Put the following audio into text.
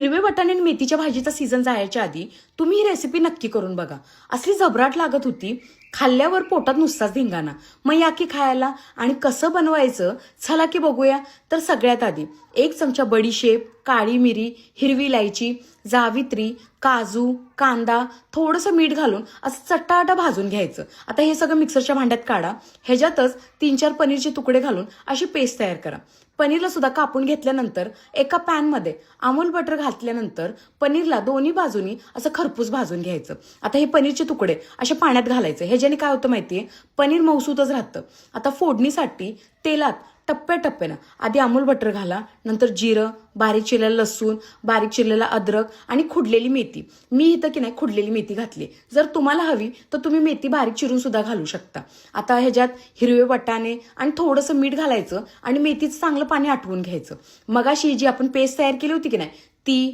हिरवे वाटाणे आणि मेथीच्या भाजीचा सीझन जायच्या आधी तुम्ही ही रेसिपी नक्की करून बघा. असली जबराट लागत होती, खाल्ल्यावर पोटात नुसताच धिंगाणा. मग या की खायला. आणि कसं बनवायचं चला की बघूया. तर सगळ्यात आधी 1 चमचा बडीशेप, काळी मिरी, हिरवी इलायची, जावित्री, काजू, कांदा, थोडंसं मीठ घालून असं चट्टाटा भाजून घ्यायचं. आता हे सगळं मिक्सरच्या भांड्यात काढा. ह्याच्यातच 3-4 पनीरचे तुकडे घालून अशी पेस्ट तयार करा. पनीरला सुद्धा कापून घेतल्यानंतर एका पॅनमध्ये अमूल बटर घातल्यानंतर पनीरला दोन्ही बाजूनी असं खरपूस भाजून घ्यायचं. आता हे पनीरचे तुकडे अशा पाण्यात घालायचे. ह्याच्याने काय होतं माहितीये, पनीर मऊसूतच राहतं. आता फोडणीसाठी तेलात टप्प्याटप्प्यानं आधी अमूल बटर घाला, नंतर जिरं, बारीक चिरलेलं लसूण, बारीक चिरलेला अद्रक आणि खुडलेली मेथी. मी इथं की नाही खुडलेली मेथी घातली. जर तुम्हाला हवी तर तुम्ही मेथी बारीक चिरून सुद्धा घालू शकता. आता ह्याच्यात हिरवे वाटाणे आणि थोडंसं मीठ घालायचं आणि मेथीचं चांगलं पाणी आटवून घ्यायचं. मगाशी जी आपण पेस्ट तयार केली होती की नाही ती